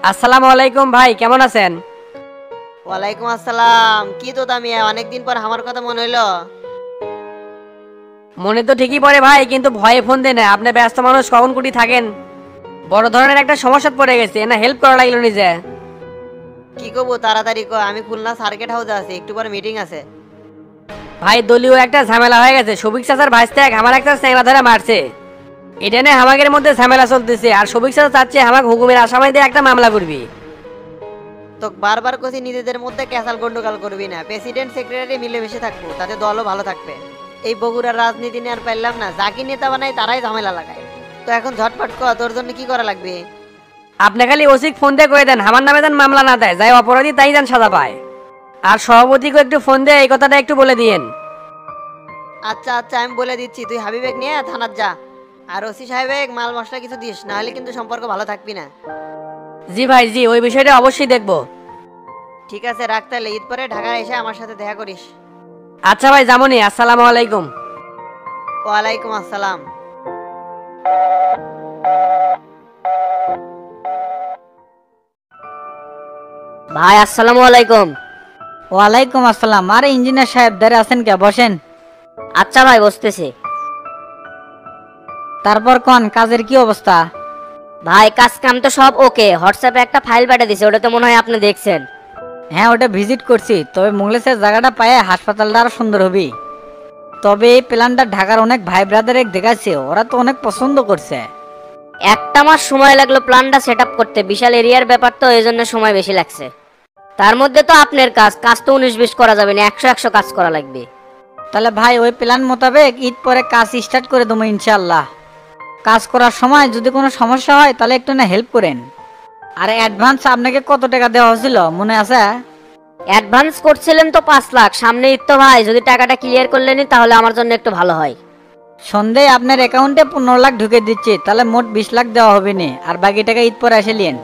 আসসালামু আলাইকুম ভাই, কেমন আছেন? ওয়ালাইকুম আসসালাম। কি তো তামিয়া, অনেকদিন পর আমার কথা মনে হইলো। মনে তো ঠিকই পড়ে ভাই, কিন্তু ভয়ে ফোন দেয় না। আপনি ব্যস্ত মানুষ, কখন কুটি থাকেন। বড় ধরনের একটা সমস্যা পড়ে গেছে, না হেল্প করা লাগলো নিজে। কি করবো, তাড়াতাড়ি কর। আমি খুলনা সার্কিট হাউসে আছি, একটু পরে মিটিং আছে। ভাই দলীয় একটা ঝামেলা হয়ে গেছে। শফিক চাচার ভাইস্তে আমার একটা চেংড়া ধরে মারছে। এটা নিয়ে আমাদের মধ্যে ঝামেলা চলতেছে, আর শফিক চাচা চাচ্ছে আমাকে হুকুমের আসামি দিয়ে একটা মামলা করবি। তো বারবার কছি নিজেদের মধ্যে ক্যাসাল গন্ডগোল করবি না, প্রেসিডেন্ট সেক্রেটারি মিলেমিশে থাকবো, তাতে দলও ভালো থাকবে। এই বগুড়ার রাজনীতি নিয়ে আর পারলাম না, যাকে নেতা বানাই তারাই ঝামেলা লাগায়। তো এখন ঝটপট কর, তোর জন্য কি করা লাগবে? আপনি খালি ওসিক ফোন দিয়ে করে দেন আমার নামে যেন মামলা না দেয়, যাই অপরাধী তাই যেন সাজা পায়। আর সভাপতিকে একটু ফোন দিয়ে এই কথাটা একটু বলে দিয়েন। আচ্ছা আচ্ছা, আমি বলে দিচ্ছি। তুই হাবিবেক নিয়ে থানার যা, আর ওসি সাহেবেক মাল মশলা কিছু দিস, না হলে কিন্তু সম্পর্ক ভালো থাকবি না। জি ভাই, জি ওই বিষয়টা অবশ্যই দেখবো। ঠিক আছে, রাখ তাহলে। ঈদ পরে ঢাকায় এসে আমার সাথে দেখা করিস। আচ্ছা ভাই, যামনি। আসসালামু আলাইকুম। ওয়ালাইকুম আসসালাম। ভাই আসসালামু আলাইকুম। ওয়ালাইকুম আসসালাম। আরে ইঞ্জিনিয়ার সাহেব দাঁড়িয়ে আছেন কে? বসেন। আচ্ছা ভাই, বসতেছি। তারপর কোন কাজের কি অবস্থা? ভাই কাজ কাম তো সব ওকে। হোয়াটসঅ্যাপে একটা ফাইল পাঠিয়ে দিছে, ওটা তো মনে হয় আপনি দেখছেন। হ্যাঁ, ওটা ভিজিট করছি। তবে মুংলেসের জায়গাটা পায়ে হাসপাতালটা আরো সুন্দর হবে। তবে এই প্ল্যানটা ঢাকার অনেক ভাই ব্রাদারে দেখাচ্ছে, ওরা তো অনেক পছন্দ করছে। একটা মাস সময় লাগলো প্ল্যানটা সেট আপ করতে। বিশাল এরিয়ার ব্যাপার তো, এই জন্য সময় বেশি লাগছে। তার মধ্যে তো আপনার কাজ কাজ তো 19-20 করা যাবে না, 100-100 কাজ করা লাগবে। তাহলে ভাই ওই প্ল্যান মোতাবেক ঈদ পরে কাজ স্টার্ট করে দেবো ইনশাল্লাহ। কাজ করার সময় যদি কোনো সমস্যা হয় তাহলে একটু না হেল্প করেন। আর অ্যাডভান্স আপনাকে কত টাকা দেওয়া হয়েছিল মনে আছে? অ্যাডভান্স করছিলেন তো 5 লাখ। সামনে ঈদ তো ভাই, যদি টাকাটা ক্লিয়ার করলেনি তাহলে আমার জন্য একটু ভালো হয়। সন্ধ্যায় আপনার অ্যাকাউন্টে 15 লাখ ঢুকে দিচ্ছি, তাহলে মোট 20 লাখ দেওয়া হবে না। আর বাকি টাকা ঈদ পরে এসে নিন।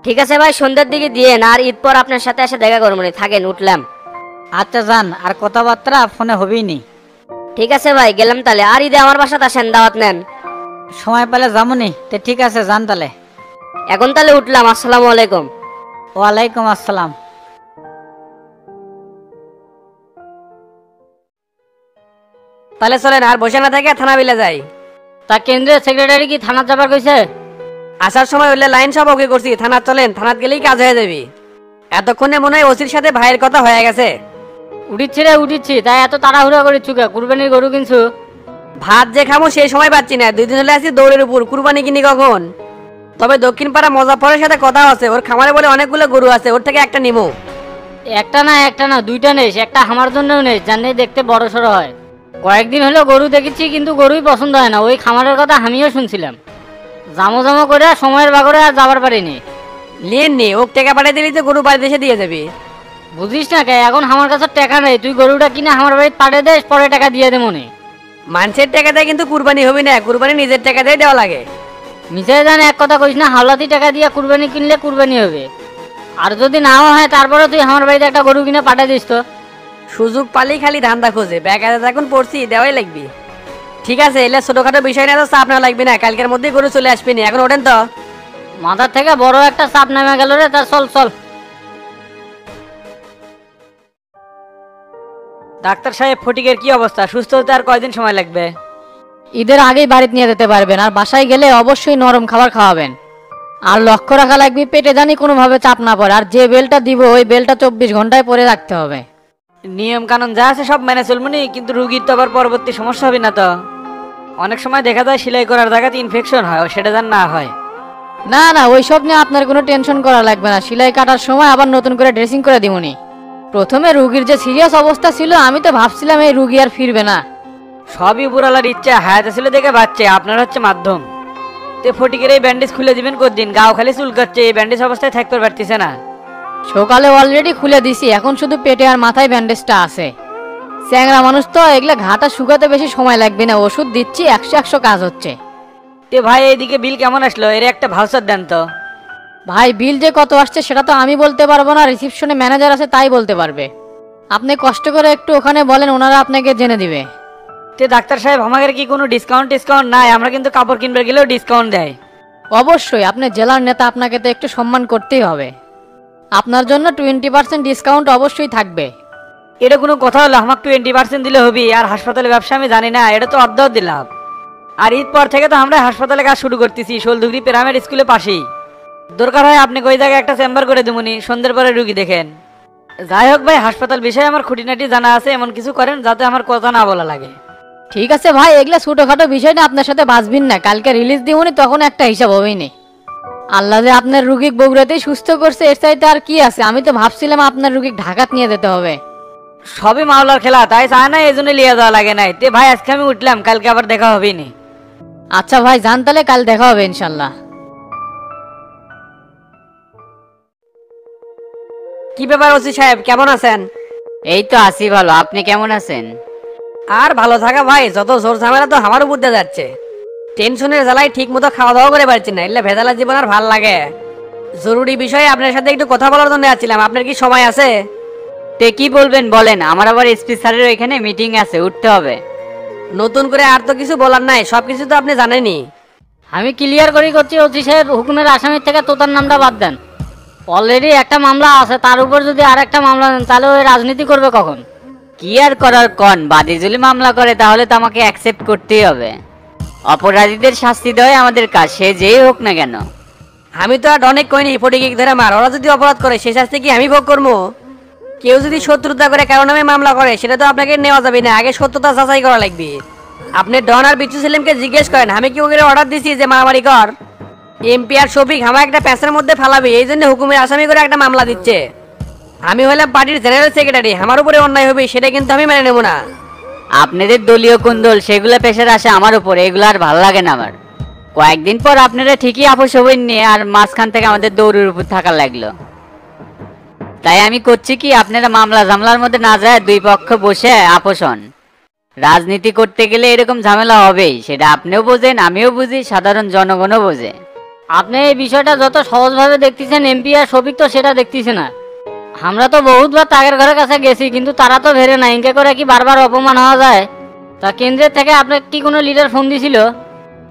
ঠিক আছে ভাই, সন্ধ্যার দিকে দিয়েন। আর ঈদ পর আপনার সাথে এসে দেখা করবো নি। থাকেন, উঠলাম। আচ্ছা যান, আর কথাবার্তা ফোনে হবেই নি। ঠিক আছে ভাই, গেলাম তাহলে। আর ঈদে আমার বাসাতে আসেন, দাওয়াত নেন। সময় পেলে যামুনি। তো ঠিক আছে, যান তাহলে। এখন তাহলে উঠলাম। আসসালামু আলাইকুম। ওয়ালাইকুম আসসালাম। তাহলে চলেন, আর বসে না থেকে থানা বিলে যাই। তা কেন্দ্রীয় সেক্রেটারি কি থানা যাবার কইছে? আসার সময় হইলে লাইন সব ওকে করছি। থানা চলেন, থানাত গেলেই কাজ হয়ে যাবি। এতক্ষণে মনে হয় ওসির সাথে ভাইয়ের কথা হয়ে গেছে। উঠিচ্ছি রে উঠিচ্ছি। তাই এত তাড়াহুড়া করে চুকে কুরবানির গরু কিনছু? ভাত যে খামো সেই সময় পাচ্ছি না। 2 দিন হলে আছি দৌড়ের উপর। কুরবানি কিনি কখন? তবে দক্ষিণ পাড়া মজাফরের সাথে কথা আছে, ওর খামারে বলে অনেকগুলো গরু আছে, ওর থেকে একটা নিমো। একটা না দুইটা নেই, একটা আমার জন্যও নেই, জানলে দেখতে বড় সড়ো হয়। কয়েকদিন হলো গরু দেখেছি, কিন্তু গরুই পছন্দ হয় না। ওই খামারের কথা আমিও শুনছিলাম। জামো জামো করে সময়ের বাগরে আর যাবার পারিনি। লিয়েন নি, ওক টাকা পাঠিয়ে দিলি তো গরু বাড়িতে এসে দিয়ে যাবি। বুঝিস না কে, এখন আমার কাছে টাকা নেই। তুই গরুটা কিনে আমার বাড়িতে পাঠিয়ে দেস, পরে টাকা দিয়ে দে মনে। মানুষের টাকা দেয় কিন্তু কুরবানি হবি না, কুরবানি নিজের টাকা দিয়ে দেওয়া লাগে। মিশে জানে এক কথা কইস না, হাওলাতি টাকা দিয়ে কুরবানি কিনলে কুরবানি হবে। আর যদি নাও হয় তারপরে তুই আমার বাড়িতে একটা গরু কিনে পাঠিয়ে দিস তো। সুযোগ পালেই খালি ধান্দা খোঁজে। বেকারে যখন পড়ছি দেওয়াই লাগবি। ঠিক আছে, এলে ছোটখাটো বিষয় না তো চাপ না লাগবে না, কালকের মধ্যেই গরু চলে আসবি না। এখন ওঠেন তো। মাথার থেকে বড় একটা চাপ নেমে গেল রে। তা চল চল। ডাক্তার সাহেব, ফটিকের কি অবস্থা? সুস্থ হতে আর কয়দিন সময় লাগবে? ঈদের আগেই বাড়িতে নিয়ে যেতে পারবেন। আর বাসায় গেলে অবশ্যই নরম খাবার খাওয়াবেন। আর লক্ষ্য রাখা লাগবে পেটে জানি কোনোভাবে চাপ না পড়ে। আর যে বেলটা দিব ওই বেলটা 24 ঘন্টায় পরে রাখতে হবে। নিয়ম কানুন যা আছে সব মেনে চলবনি, কিন্তু রুগীর তো আবার পরবর্তী সমস্যা হবে না তো? অনেক সময় দেখা যায় সেলাই করার জায়গাতে ইনফেকশন হয়, সেটা যেন না হয়। না না, ওইসব নিয়ে আপনার কোনো টেনশন করা লাগবে না। সেলাই কাটার সময় আবার নতুন করে ড্রেসিং করে দিবনি। প্রথমে রুগীর যে সিরিয়াস অবস্থা ছিল, আমি তো ভাবছিলাম এই রুগী আর ফিরবে না। সবই উপরালার ইচ্ছা, হায়াতে ছিল দেখে বাচ্চে, আপনার হচ্ছে মাধ্যম। তে ফটিকের এই ব্যান্ডেজ খুলে দিবেন কতদিন? গাও খালি চুলকাচ্ছে, এই ব্যান্ডেজ অবস্থায় থাকতে পারতেছে না। সকালে অলরেডি খুলে দিছি, এখন শুধু পেটে আর মাথায় ব্যান্ডেজটা আছে। চ্যাংরা মানুষ তো, এগুলা ঘাটা শুকাতে বেশি সময় লাগবে না। ওষুধ দিচ্ছি, 100-100 কাজ হচ্ছে। তে ভাই, এইদিকে বিল কেমন আসলো? এর একটা ভাউচার দেন তো। ভাই বিল যে কত আসছে সেটা তো আমি বলতে পারবো না, রিসিপশনে ম্যানেজার আছে তাই বলতে পারবে। আপনি কষ্ট করে একটু ওখানে বলেন, ওনারা আপনাকে জেনে দিবে। তে ডাক্তার সাহেব, আমাদের কি কোনো ডিসকাউন্ট নাই? আমরা কিন্তু কাপড় কিনবার গেলেও ডিসকাউন্ট দেয়। অবশ্যই, আপনি জেলার নেতা, আপনাকে তো একটু সম্মান করতেই হবে। আপনার জন্য 20% ডিসকাউন্ট অবশ্যই থাকবে। এটা কোনো কথা হলো? আমাকে 20% দিলে হবি? আর হাসপাতালে ব্যবসা আমি জানি না, এটা তো অর্ধ দিলাম। আর ঈদ পর থেকে তো আমরা হাসপাতালে কাজ শুরু করতেছি, শোলধুগরি প্রাইমারি স্কুলের পাশেই। দরকার হয় আপনি ওই জায়গায় একটা চেম্বার করে দেবুনি, সন্ধ্যের পরে রুগী দেখেন। যাই হোক ভাই, হাসপাতাল বিষয়ে আমার খুঁটিনাটি জানা আছে, এমন কিছু করেন যাতে আমার কথা না বলা লাগে। ঠিক আছে ভাই, এগুলা ছোটখাটো বিষয় না, আপনার সাথে বাঁচবিন না। কালকে রিলিজ দিবনি, তখন একটা হিসাব হবেই নি। আল্লাহ যে আপনার রুগীক বগুড়াতেই সুস্থ করছে, এর চাইতে আর কি আছে? আমি তো ভাবছিলাম আপনার রুগীক ঢাকাত নিয়ে যেতে হবে। সবই মাওলার খেলা, তাই চায় না, এই জন্য লিয়ে যাওয়া লাগে নাই। তে ভাই আজকে আমি উঠলাম, কালকে আবার দেখা হবেই নি। আচ্ছা ভাই, যান তাহলে, কাল দেখা হবে ইনশাল্লাহ। কি ব্যাপার ওসি সাহেব, কেমন আছেন? এই তো আছি ভালো, আপনি কেমন আছেন? আর ভালো থাকা ভাই, যত জোর ঝামেলা তো আমার উপর দিয়ে যাচ্ছে। টেনশনের জ্বালায় ঠিক মতো খাওয়া দাওয়া করে পারছি না, এলে ভেজালা জীবন আর ভাল লাগে। জরুরি বিষয়ে আপনার সাথে একটু কথা বলার জন্য আসছিলাম, আপনার কি সময় আছে? তে কি বলবেন বলেন, আমার আবার এসপি স্যারের এখানে মিটিং আছে, উঠতে হবে। নতুন করে আর তো কিছু বলার নাই, সবকিছু তো আপনি জানেনই। আমি ক্লিয়ার করে করছি, ওসি সাহেব হুকুমের আসামির থেকে তোতার নামটা বাদ দেন। অলরেডি একটা মামলা আছে, তার উপর যদি আর একটা মামলা নেন, তাহলে ওই রাজনীতি করবে কখন? কি আর করার কন, বাদী যদি মামলা করে তাহলে তো আমাকে অ্যাকসেপ্ট করতেই হবে। অপরাধীদের শাস্তি দেওয়াই আমাদের কাজ, সে যেই হোক না কেন। আমি তো আর অনেক কইনি ফটিক ধরে মার, ওরা যদি অপরাধ করে সে শাস্তি কি আমি ভোগ করবো? কেউ যদি শত্রুতা করে কারো নামে মামলা করে, সেটা তো আপনাকে নেওয়া যাবে না, আগে সত্যতা যাচাই করা লাগবে। আপনি ডন আর বিচ্ছু সেলিমকে জিজ্ঞেস করেন, আমি কি ওকে অর্ডার দিছি যে মারামারি কর? এমপি আর শফিক আমার একটা প্যাঁচের মধ্যে ফালাবে, এই জন্য হুকুমের আসামি করে একটা মামলা দিচ্ছে। আমি হলাম পার্টির জেনারেল সেক্রেটারি, আমার উপরে অন্যায় হবে সেটা কিন্তু আমি মেনে নেব না। আপনাদের দলীয় কুন্দল সেগুলো পেশার আসে আমার উপরে, এগুলো আর ভালো লাগে না আমার। কয়েকদিন পর আপনারা ঠিকই আপোষ হবেন নিয়ে, আর মাঝখান থেকে আমাদের দৌড়ের উপর থাকা লাগলো। তাই আমি করছি কি, আপনারা মামলা জামলার মধ্যে না যায় দুই পক্ষ বসে আপোষ হন। রাজনীতি করতে গেলে এরকম ঝামেলা হবেই, সেটা আপনিও বোঝেন, আমিও বুঝি, সাধারণ জনগণও বোঝে। আপনি এই বিষয়টা যত সহজভাবে দেখতেছেন, এমপি আর শফিক তো সেটা দেখতেছে না। আমরা তো বহুতবার তাগের ঘরের কাছে গেছি, কিন্তু তারা তো ভেরে না। ইনকে করে কি বারবার অপমান হওয়া যায়? তা কেন্দ্রের থেকে আপনার কি কোনো লিডার ফোন দিছিল?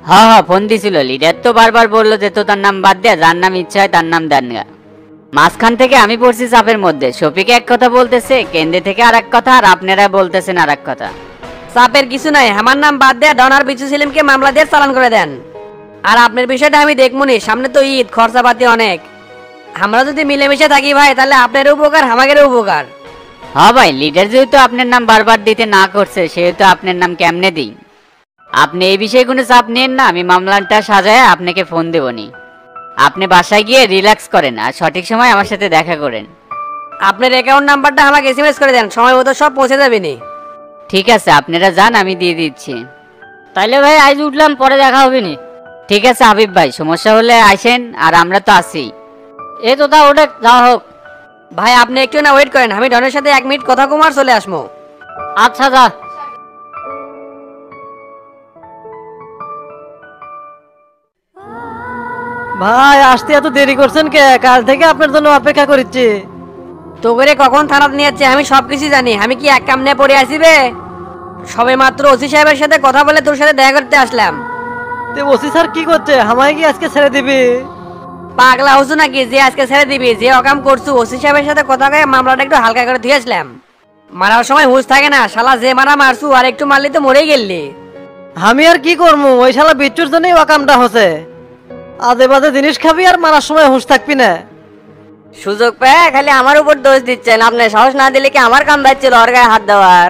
হ্যাঁ, ফোন দিছিল। লিডার তো বারবার বললো যে তো তার নাম বাদ দেয়া, যার নাম ইচ্ছা হয় তার নাম দেন গা। মাঝখান থেকে আমি পড়ছি চাপের মধ্যে, শফিক এক কথা বলতেছে, কেন্দ্রে থেকে আর এক কথা, আর আপনারা বলতেছেন আর এক কথা। চাপের কিছু নাই, আমার নাম বাদ দেয়া ডন আর বিচ্ছু সেলিমকে মামলা দিয়ে চালান করে দেন। আর আপনার বিষয়টা আমি দেখবনি, সামনে তো ঈদ, খরচাপাতি অনেক। আমরা যদি মিলেমিশে থাকি ভাই, তাহলে আপনারও উপকার, আমাদেরও উপকার। হ্যাঁ ভাই, লিডার যেহেতু আপনার নাম বারবার দিতে না করছে, সেহেতু আপনার নাম কেমনে দিই? আপনি এই বিষয়ে কোনো চাপ নেন না, আমি মামলাটা সাজায় আপনাকে ফোন দেবনি। আপনি বাসায় গিয়ে রিল্যাক্স করেন, আর সঠিক সময় আমার সাথে দেখা করেন। আপনার অ্যাকাউন্ট নাম্বারটা আমাকে এসএমএস করে দেন, সময় মতো সব পৌঁছে যাবে নি। ঠিক আছে, আপনারা যান, আমি দিয়ে দিচ্ছি। তাইলে ভাই আজ উঠলাম, পরে দেখা হবে নি। ঠিক আছে হাবিব ভাই, সমস্যা হলে আসেন, আর আমরা তো আছি। এই তো তা ওটা যা হোক। ভাই আপনি একটু না ওয়েট করেন, আমি ডনের সাথে 1 মিনিট কথা কমার চলে আসবো। আচ্ছা যা। ভাই আসতে এত দেরি করছেন কে? কাল থেকে আপনার জন্য অপেক্ষা করছি। তো করে কখন থানাতে নিয়ে যাচ্ছে আমি সবকিছু জানি, আমি কি এক কাম নিয়ে পড়ে আসিবে? সবে মাত্র ওসি সাহেবের সাথে কথা বলে তোর সাথে দেখা করতে আসলাম। তো ওসি স্যার কি করছে? আমায় কি আজকে ছেড়ে দিবি? পাগলা হচ্ছ নাকি যে আজকে ছেড়ে দিবি? যে অকাম করছু, ওসি সাহেবের সাথে কথা কয়ে মামলাটা একটু হালকা করে দিয়ে আসলাম। মারার সময় হুঁশ থাকে না, শালা যে মারা মারছু, আর একটু মারলি তো মরেই গেললি। আমি আর কি করবো, ওই শালা বিচ্ছুর জন্যই অকামটা হচ্ছে। আজে বাজে জিনিস খাবি আর মারার সময় হুঁশ থাকবি না। সুযোগ পেয়ে খালি আমার উপর দোষ দিচ্ছেন। আপনি সাহস না দিলে কি আমার কাম দাচ্ছিল ওর গায়ে হাত দেওয়ার?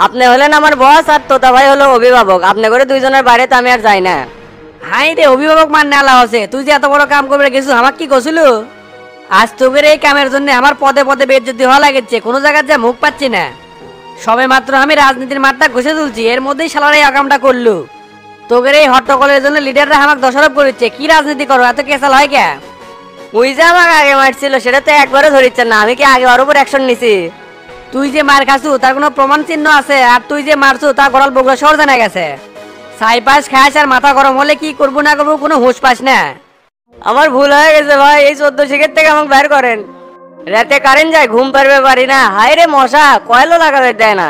আপনি হলেন আমার বস, আর তোতা ভাই হলো অভিভাবক। আপনি করে দুইজনের বাইরে তো আমি আর যাই না। হাই রে, অভিভাবক মান নেলা হচ্ছে, তুই যে এত বড় কাম করবে গেছু, আমার কি কছিল? আজ তোকের এই কামের জন্য আমার পদে পদে বেজ্জতি হওয়া লাগছে, কোনো জায়গায় যা মুখ পাচ্ছি না। সবে মাত্র আমি রাজনীতির মাঠটা ঘষে তুলছি, এর মধ্যেই শালার এই অকামটা করলু। তোকের এই হট্টগোলের জন্য লিডাররা আমাকে দোষারোপ করেছে। কি রাজনীতি করো, এত কেসাল হয় কে? ওই যে আমাকে আগে মারছিল, সেটা তো একবারও ধরিচ্ছেন না। আমি কি আগে ওর উপর অ্যাকশন নিছি? তুই যে মার খাসু তার কোনো প্রমাণ চিহ্ন আছে? আর তুই যে মারছু তা গড়াল বগুড়া শহর জানা গেছে। সাইপাস খাস আর মাথা গরম হলে কি করবো না করবো কোনো হুঁশ পাস না। আমার ভুল হয়ে গেছে ভাই, এই 14 শিখের থেকে আমাকে বের করেন। রাতে কারেন্ট যায়, ঘুম পারবে পারি না। হাই রে মশা, কয়েলও লাগাবে দেয় না।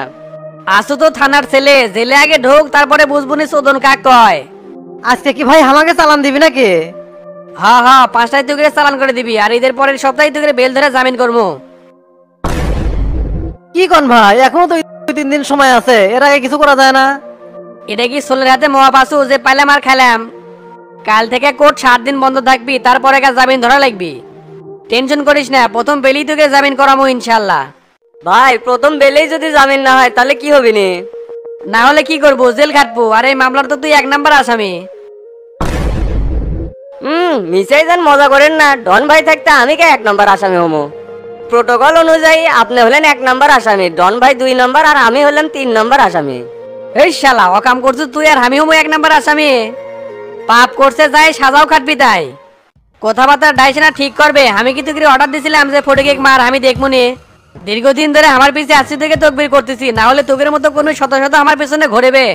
আসু তো থানার ছেলে, জেলে আগে ঢোক, তারপরে বুঝবুনি চোদন কাক কয়। আজকে কি ভাই আমাকে চালান দিবি নাকি? হ্যাঁ হ্যাঁ 5টায় তো করে চালান করে দিবি আর ঈদের পরের সপ্তাহে তো করে বেল ধরে জামিন করবো। কি কোন ভাই, এখনো তো 2-3 দিন সময় আছে, এর আগে কিছু করা যায় না? এটা কি সোলের হাতে মহা পাসু যে পাইলাম আর খেলাম? কাল থেকে কোর্ট 7 দিন বন্ধ থাকবি, তারপরে জামিন ধরা লাগবি। টেনশন করিস না, প্রথম বেলেই তোকে জামিন করামো ইনশাল্লাহ। ভাই প্রথম বেলেই যদি জামিন না হয় তাহলে কি হবে নি? না হলে কি করবো, জেল খাটবো। আর এই মামলার তো তুই 1 নাম্বার আসামি। মিসাই যান মজা করেন না, ডন ভাই থাকতে আমি কে 1 নম্বর আসামি হমো? প্রোটোকল অনুযায়ী আপনি হলেন 1 নম্বর আসামি, ডন ভাই 2 নম্বর আর আমি হলাম 3 নম্বর আসামি। এই শালা অকাম করছিস তুই আর আমি হমো 1 নাম্বার আসামি। পাপ করছে যাই সাজাও খাটবি তাই। কথাবার্তা ডাইছে না ঠিক করবে। আমি কি তোকে অর্ডার দিছিলাম যে ফটো কেক মার, আমি দেখবো নে। দীর্ঘদিন ধরে আমার পিছে আসছি থেকে তকবির করতেছি, না হলে তোকের মতো কোনো শত শত আমার পেছনে ঘুরেবে।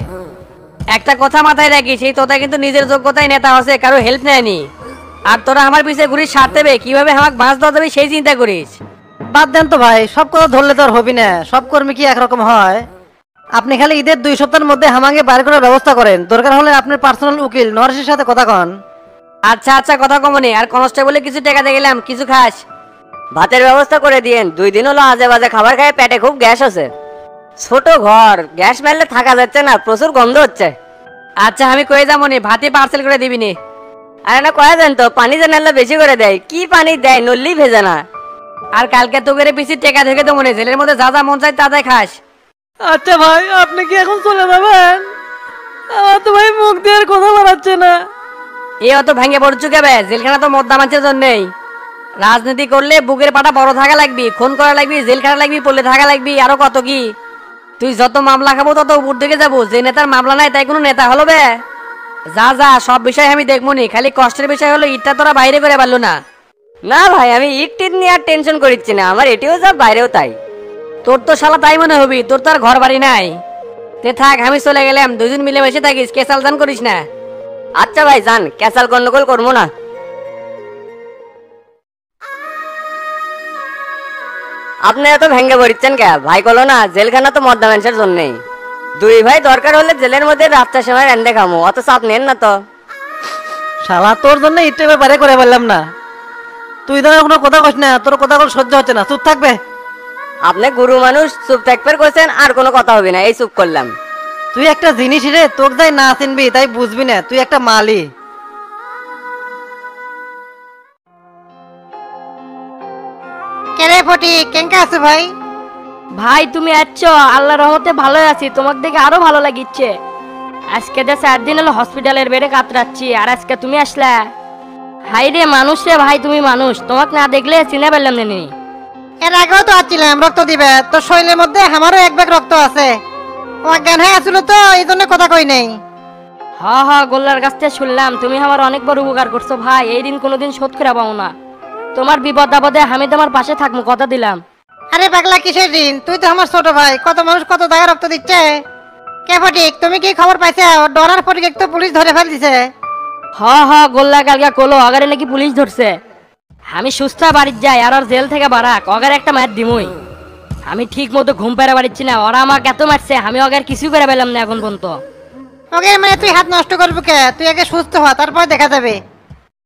একটা কথা মাথায় রাখিস, সেই তোতা কিন্তু নিজের যোগ্যতায় নেতা হচ্ছে, কারো হেল্প নেয়নি। আর তোরা আমার পিছে ঘুরিস স্বার্থ দেবে, কিভাবে আমাকে বাঁচ দেওয়া দেবে সেই চিন্তা করিস। বাদ দেন তো ভাই, সব কথা ধরলে তো আর হবি না, সব কর্মী কি একরকম হয়? আপনি খালি ঈদের 2 সপ্তাহের মধ্যে হামাঙ্গে বাইর করার ব্যবস্থা করেন, দরকার হলে আপনার পার্সোনাল উকিল নরেশের সাথে কথা কন। আচ্ছা আচ্ছা কথা কমনি। আর কনস্টেবলে কিছু টাকা দিয়ে গেলাম, কিছু খাস? ভাতের ব্যবস্থা করে দিয়েন, 2 দিন হলো আজে বাজে খাবার খায় পেটে খুব গ্যাস আছে। ছোট ঘর, গ্যাস মারলে থাকা যাচ্ছে না, প্রচুর গন্ধ হচ্ছে। আচ্ছা আমি কয়ে যাবো নি, ভাতে পার্সেল করে দিবি নি। আরে না কয়া দেন তো, পানি যেন আল্লাহ বেশি করে দেয়। কি পানি দেয়, নল্লি ভেজে না। আর কালকে তোকে পিছিয়ে টাকা থেকে তো মনে, জেলের মধ্যে যা যা মন চাই তা তাই খাস। আচ্ছা ভাই, আপনি কি এখন চলে যাবেন? আমার তো ভাই মুখ দিয়ে আর কথা বাড়াচ্ছে না। এ অত ভেঙে পড়ছু কেবে? জেলখানা তো মদ্দা মাছের জন্যই। রাজনীতি করলে বুকের পাটা বড় থাকা লাগবি, খুন করা লাগবি, জেলখানা লাগবি, পড়লে থাকা লাগবি, আরো কত কি। তুই যত মামলা খাবো তত উপর দিকে যাবো। যে নেতার মামলা নাই তাই কোনো নেতা হলো বে? যা যা, সব বিষয় আমি দেখবো নি। খালি কষ্টের বিষয় হলো ইটটা তোরা বাইরে করে পারলো না। না ভাই, আমি ইট টিট নিয়ে আর টেনশন করিচ্ছি না, আমার এটিও যা বাইরেও তাই। তোর তো শালা তাই মনে হবি, তোর তো আর ঘর বাড়ি নাই। তে থাক, আমি চলে গেলাম। 2 জন মিলে বসে থাকিস, কেসাল দান করিস না। আচ্ছা ভাই যান, ক্যাসাল গন্ডগোল করবো না। আপনি এত ভেঙ্গে পড়িচ্ছেন কে? ভাই কলো না জেলখানা তো মদ্দা মানুষের জন্যই। 2 ভাই দরকার হলে জেলের মধ্যে রাতটা সময় রান্দে খামো, অত চাপ নেন না তো। শালা তোর জন্য ইটটা বাইরে করে পারলাম না। তুই তো কোনো কথা কইস না, তোর কথা সহ্য হচ্ছে না, চুপ থাকবে। আপনি গুরু মানুষ, চুপ থাকবে কইছেন, আর কোনো কথা হবে না, এই চুপ করলাম। তুই একটা জিনিস রে, তোর যাই না চিনবি তাই বুঝবি না, তুই একটা মালি। কেরে ফটি কেঙ্কা আছে ভাই? ভাই তুমি আছো, আল্লাহর রহমতে ভালোই আছি। তোমাকে দেখে আরো ভালো লাগিচ্ছে। আজকে যে 4 দিন হলো হসপিটালের বেডে কাতরাচ্ছি, আর আজকে তুমি আসলা। হাই রে মানুষ রে ভাই, তুমি মানুষ, তোমাকে না দেখলে চিনে পেলাম না। এর আগেও তো আসছিলাম রক্ত দিবে, তোর শরীরের মধ্যে আমারও 1 ব্যাগ রক্ত আছে। অজ্ঞান হয়ে আসলো তো, এই জন্য কথা কই নাই। হ্যাঁ হ্যাঁ, গোল্লার কাছ থেকে শুনলাম তুমি আমার অনেক বড় উপকার করছো ভাই। এই দিন কোনোদিন শোধ করে পাবো না। তোমার বিপদ আপদে আমি তোমার পাশে থাকবো, কথা দিলাম। আরে পাগলা কিসের দিন? তুই তো আমার ছোট ভাই, কত মানুষ কত জায়গায় রক্ত দিচ্ছে। কে ফটিক, তুমি কি খবর পাইছো? ডরার ফটিক তো পুলিশ ধরে ফেল দিছে। হ্যাঁ হ্যাঁ, গোল্লা কালকে কোলো আগারে নাকি পুলিশ ধরছে। আমি সুস্থ বাড়ির যাই, আর ওর জেল থেকে বারাক অগার একটা মার দিমই। আমি ঠিক মতো ঘুম পেরে বাড়িচ্ছি না, ওরা আমাকে এত মারছে, আমি অগার কিছু করে পেলাম না এখন পর্যন্ত। ওকে মানে তুই হাত নষ্ট করবি কে? তুই আগে সুস্থ হ, তারপর দেখা যাবে।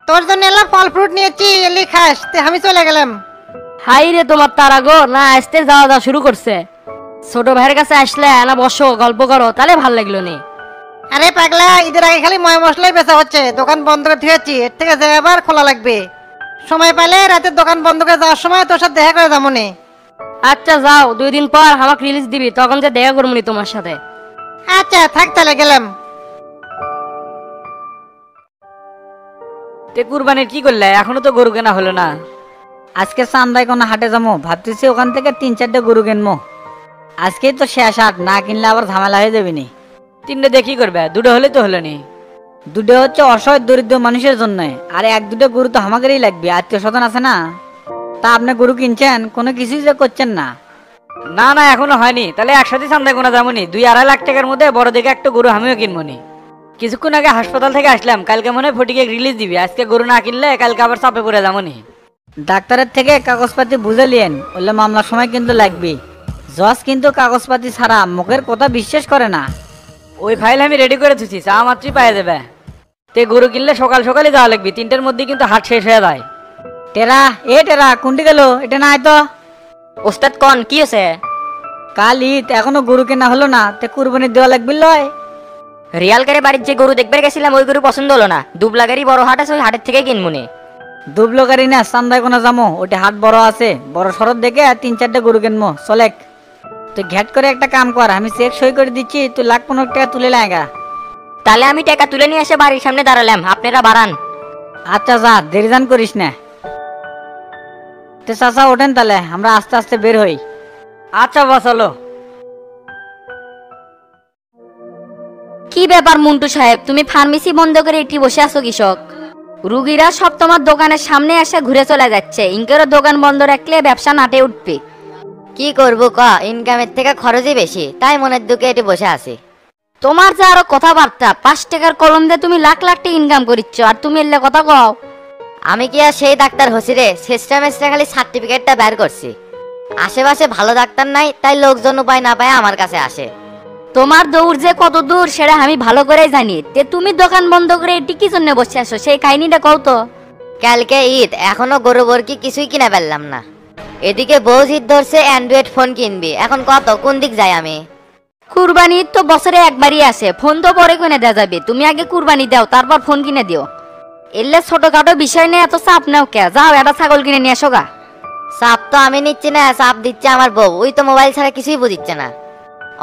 তোর জন্য এলাম ফল ফ্রুট নিয়েছি, এলি খাস। তে আমি চলে গেলাম। হাই রে তোমার তারা গো, না আসতে যাওয়া যাওয়া শুরু করছে। ছোট ভাইয়ের কাছে আসলে না বসো গল্প করো, তাহলে ভাল লাগলো নি। আরে পাগলা, ঈদের আগে খালি ময় মশলাই বেচা হচ্ছে, দোকান বন্ধ করে দিয়েছি। এর থেকে যে আবার খোলা লাগবে। সময় পাইলে রাতের দোকান বন্ধ করে যাওয়ার সময় তোর সাথে দেখা করে যাবো নি। আচ্ছা যাও, 2 দিন পর আমাকে রিলিজ দিবি, তখন যে দেখা করবো নি তোমার সাথে। আচ্ছা থাক, তাহলে গেলাম। তে কুরবানির কি করলে? এখনো তো গরু কেনা হলো না। আজকে চান্দায় কোনো হাটে যাবো ভাবতেছি, ওখান থেকে 3-4টা গরু কিনবো। আজকেই তো শেষ হাট, না কিনলে আবার ঝামেলা হয়ে যাবে নি। 3টে দেখি করবে, 2টো হলে তো হলো নি। 2টো হচ্ছে অসহায় দরিদ্র মানুষের জন্য, আর 1-2টা গরু তো আমাদেরই লাগবে, আত্মীয় স্বজন আছে না। তা আপনি গরু কিনছেন, কোনো কিছুই যে করছেন না। না না এখনো হয়নি, তাহলে একসাথে চান্দায় গোনা যাবনি। 2-2.5 লাখ টাকার মধ্যে বড় দেখে একটা গরু আমিও কিনবো নি। কিছুক্ষণ আগে হাসপাতাল থেকে আসলাম, কালকে মনে হয় ফটিকে রিলিজ দিবি। আজকে গরু না কিনলে কালকে আবার চাপে পড়ে যাবনি। ডাক্তারের থেকে কাগজপাতি বুঝে লিয়েন, বললে মামলার সময় কিন্তু লাগবে। জজ কিন্তু কাগজপাতি ছাড়া মুখের কথা বিশ্বাস করে না। ওই ফাইল আমি রেডি করে দিচ্ছি, চা মাত্রই পাওয়া যাবে। তে গরু কিনলে সকাল সকালই যাওয়া লাগবে, 3টার মধ্যে কিন্তু হাট শেষ হয়ে যায়। টেরা টেরা কোনটি গেল, এটা না তো ওস্তাদ কন কি আছে? কাল ঈদ এখনো গরু কেনা হলো না, তে কুরবানি দেওয়া লাগবে লয়। রিয়ালকারে বাড়ির যে গরু দেখবে গেছিলাম ওই গরু পছন্দ হলো না, দুবলাগাড়ি বড় হাট আছে ওই হাটের থেকে কিনবো। দুবলো গাড়ি না চান্দায় কোনো যামো, ওটা হাট বড় আছে, বড় শরৎ দেখে 3-4টা গরু কিনবো চলেক। তুই ঘ্যাট করে একটা কাম কর, আমি চেক সই করে দিচ্ছি, তুই 1,15,000 টাকা তুলে লাগা। তাহলে আমি টাকা তুলে নিয়ে এসে বাড়ির সামনে দাঁড়ালাম, আপনারা বাড়ান। আচ্ছা যা, দেরি যান করিস না। তে চাচা ওঠেন তাহলে, আমরা আস্তে আস্তে বের হই। আচ্ছা বাবা চলো। কি ব্যাপার মন্টু সাহেব, তুমি ফার্মেসি বন্ধ করে এটি বসে আছো কৃষক? রুগীরা সব তোমার দোকানের সামনে এসে ঘুরে চলে যাচ্ছে, ইনকেরও দোকান বন্ধ রাখলে ব্যবসা নাটে উঠবে। কি করবো ক, ইনকামের থেকে খরচই বেশি, তাই মনের দুঃখে এটি বসে আছি। তোমার যে আরো কথাবার্তা, 5 টাকার কলম দিয়ে তুমি লাখ লাখ টাকা ইনকাম করিচ্ছ, আর তুমি এলে কথা কও। আমি কি আর সেই ডাক্তার হসি রে, শেষটা খালি সার্টিফিকেটটা বের করছি। আশেপাশে ভালো ডাক্তার নাই, তাই লোকজন উপায় না পায় আমার কাছে আসে। তোমার দৌড় যে কত দূর সেটা আমি ভালো করেই জানি। তে তুমি দোকান বন্ধ করে এটি কি জন্য বসে আসো, সেই কাহিনীটা কও তো। কালকে ঈদ, এখনো গরু বরকি কিছুই কিনে ফেললাম না। এদিকে বউ জিদ ধরছে অ্যান্ড্রয়েড ফোন কিনবি, এখন কত কোন দিক যাই আমি? কুরবানি তো বছরে একবারই আসে, ফোন তো পরে কিনে দেওয়া যাবে। তুমি আগে কুরবানি দাও, তারপর ফোন কিনে দিও। এলে ছোটখাটো বিষয় নিয়ে এত চাপ নাও কে, যাও একটা ছাগল কিনে নিয়ে আসো গা। চাপ তো আমি নিচ্ছি না, চাপ দিচ্ছে আমার বউ, ওই তো মোবাইল ছাড়া কিছুই বুঝিচ্ছে না।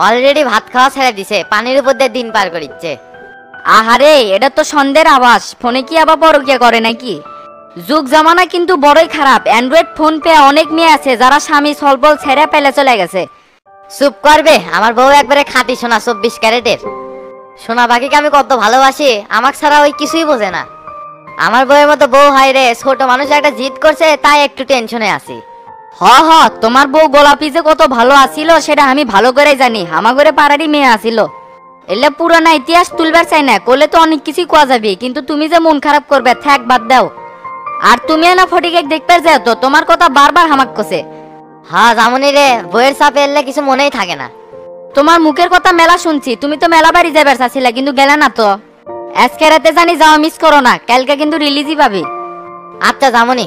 অলরেডি ভাত খাওয়া ছেড়ে দিছে, পানির উপর দিয়ে দিন পার করিচ্ছে। আহারে, এটা তো সন্দেহের আভাস, ফোনে কি আবার পরকিয়া করে নাকি? যুগ জামানা কিন্তু বড়ই খারাপ, অ্যান্ড্রয়েড ফোন পেয়ে অনেক মেয়ে আছে যারা স্বামী সলবল ছেড়ে পেলে চলে গেছে। চুপ করবে, আমার বউ একবারে খাঁটি সোনা, 24 ক্যারেটের সোনা পাখিকে আমি কত ভালোবাসি, আমাক ছাড়া ওই কিছুই বোঝে না। আমার বউয়ের মতো বউ হয় রে, ছোট মানুষ একটা জিদ করছে তাই একটু টেনশনে আছি। হ তোমার বউ গোলাপি যে কত ভালো আসিল সেটা আমি ভালো করে জানি, আমাগরে পাড়ারই মেয়ে আসিল। এলে পুরানা ইতিহাস তুলবার চাই না, করলে তো অনেক কিছুই কোয়া যাবে, কিন্তু তুমি যে মন খারাপ করবে থাক বাদ দাও। আর তুমি না ফটিকে দেখতে যাও তো, তোমার কথা বারবার হামাক কছে। হ্যাঁ জামুনি রে, বইয়ের চাপে এলে কিছু মনেই থাকে না। তোমার মুখের কথা মেলা শুনছি, তুমি তো মেলা বাড়ি যাবার চাচ্ছিলা কিন্তু গেলে না তো। আজকে রাতে জানি যাওয়া মিস করো না, কালকে কিন্তু রিলিজই পাবি। আচ্ছা জামুনি।